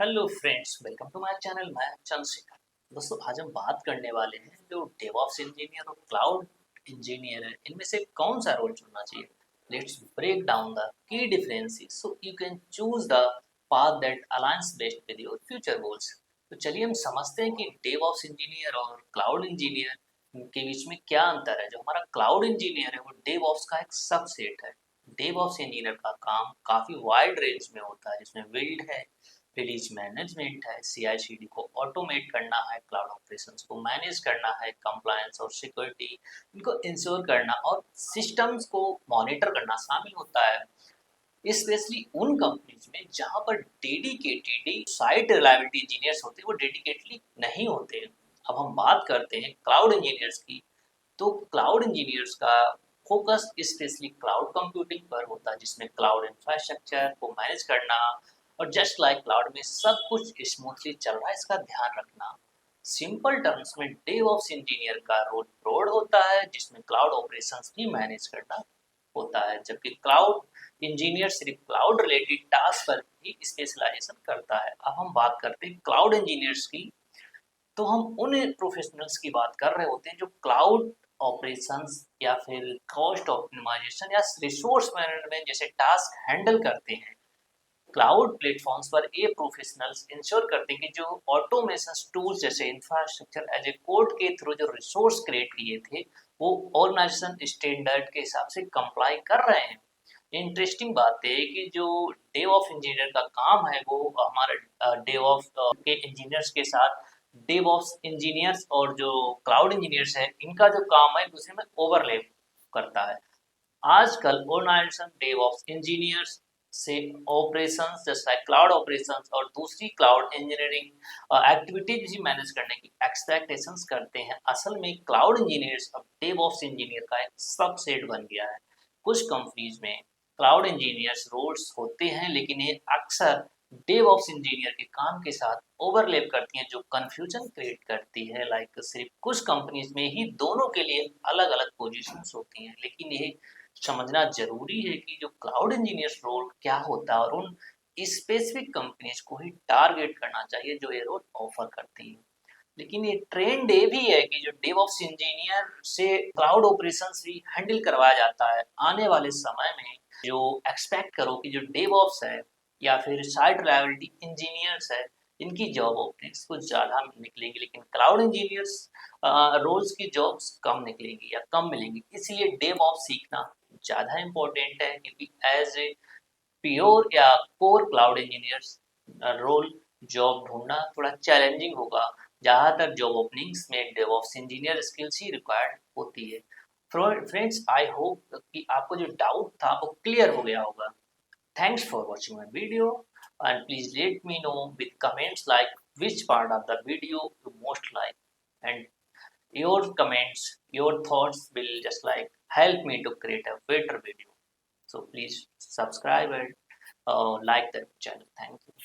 Hello friends, welcome to my channel. मैं चंद्रशेखर। दोस्तों, आज हम बात करने वाले हैं जो डेवऑप्स इंजीनियर और क्लाउड इंजीनियर है, इनमें से कौन सा रोल चुनना चाहिए। Let's break down the key differences so you can choose the path that aligns best with your future goals. तो चलिए हम समझते हैं कि डेवऑप्स इंजीनियर और क्लाउड इंजीनियर के बीच में क्या अंतर है। जो हमारा क्लाउड इंजीनियर है वो डेवऑप्स का एक सबसेट है। डेवऑप्स इंजीनियर का काम काफ़ी वाइड रेंज में होता है, जिसमें बिल्ड है, रिलीज मैनेजमेंट है, CI/CD को ऑटोमेट करना है, क्लाउड ऑपरेशंस को मैनेज करना है, कंप्लायंस और सिक्योरिटी इनको इंश्योर करना और सिस्टम्स को मॉनिटर करना शामिल होता है। स्पेशली उन कंपनीज में जहां पर डेडिकेटेड साइट रिलायबिलिटी इंजीनियर्स होते हैं, वो डेडिकेटली नहीं होते। अब हम बात करते हैं क्लाउड इंजीनियर्स की। तो क्लाउड इंजीनियर्स का फोकस स्पेशली क्लाउड कंप्यूटिंग पर होता है, जिसमें क्लाउड इंफ्रास्ट्रक्चर को मैनेज करना और जस्ट लाइक क्लाउड में सब कुछ स्मूथली चल रहा है इसका ध्यान रखना। सिंपल टर्म्स में डेवऑप्स इंजीनियर का रोल ब्रॉड होता है, जिसमें क्लाउड ऑपरेशंस भी मैनेज करना होता है, जबकि क्लाउड इंजीनियर सिर्फ क्लाउड रिलेटेड टास्क पर ही स्पेशलाइजेशन करता है। अब हम बात करते हैं क्लाउड इंजीनियर्स की। तो हम उन प्रोफेशनल्स की बात कर रहे होते हैं जो क्लाउड ऑपरेशंस या फिर कॉस्ट ऑप्टिमाइजेशन या रिसोर्स मैनेजमेंट जैसे टास्क हैंडल करते हैं। क्लाउड प्लेटफॉर्म्स पर ये प्रोफेशनल्स इंश्योर करते हैं कि जो ऑटोमेशन टूल्स जैसे इंफ्रास्ट्रक्चर एज ए कोड के थ्रू जो रिसोर्स क्रिएट किए थे, वो ऑर्गेनाइजेशन स्टैंडर्ड के हिसाब से कंप्लाई कर रहे हैं। इंटरेस्टिंग बात है कि जो डेवऑप्स इंजीनियर का काम है वो हमारा डेवऑप्स के इंजीनियर्स के साथ डेवऑप्स इंजीनियर्स और जो क्लाउड इंजीनियर्स है इनका जो काम है दूसरे में ओवरलैप करता है। आजकल ऑर्गेनाइजेशन डेवऑप्स इंजीनियर्स से ऑपरेशंस जैसा क्लाउड ऑपरेशंस और दूसरी क्लाउड इंजीनियरिंग एक्टिविटीज भी मैनेज करने की एक्सपेक्टेशंस करते हैं। असल में क्लाउड इंजीनियर्स अब डेवऑप्स इंजीनियर का एक सबसेट बन गया है। कुछ कंपनीज में क्लाउड इंजीनियर्स रोल्स होते हैं, लेकिन ये अक्सर डेवऑप्स इंजीनियर के काम के साथ ओवरलैप करती हैं, जो कंफ्यूजन क्रिएट करती है। लाइक सिर्फ कुछ कंपनीज में ही दोनों के लिए अलग अलग पोजीशंस होती हैं, लेकिन ये समझना ज़रूरी है कि जो क्लाउड इंजीनियर्स रोल क्या होता है और उन स्पेसिफिक कंपनीज को ही टारगेट करना चाहिए जो ये रोल ऑफर करती हैं। लेकिन ये ट्रेंड ये भी है कि जो डेवऑप्स इंजीनियर से क्लाउड ऑपरेशंस भी हैंडल करवाया जाता है। आने वाले समय में जो एक्सपेक्ट करो कि जो डेवऑप्स है या फिर साइट रिलायबिलिटी इंजीनियर्स है, इनकी जॉब ओपनिंग्स कुछ ज़्यादा निकलेंगी, लेकिन क्लाउड इंजीनियर्स रोल्स की जॉब्स कम निकलेंगी या कम मिलेंगी। इसलिए डेवऑप्स सीखना ज़्यादा इम्पोर्टेंट है, क्योंकि एज ए प्योर या core cloud engineers role job ढूंढना थोड़ा चैलेंजिंग होगा। ज़्यादातर जॉब ओपनिंग्स में डेवऑप्स इंजीनियर स्किल्स ही रिक्वायर्ड होती है। फ्रेंड्स, आई होप कि आपको जो डाउट था वो क्लियर हो गया होगा। Thanks for watching my video, and please let me know with comments like which part of the video you most like, and your comments, your thoughts will just like help me to create a better video. So please subscribe and like the channel. Thank you.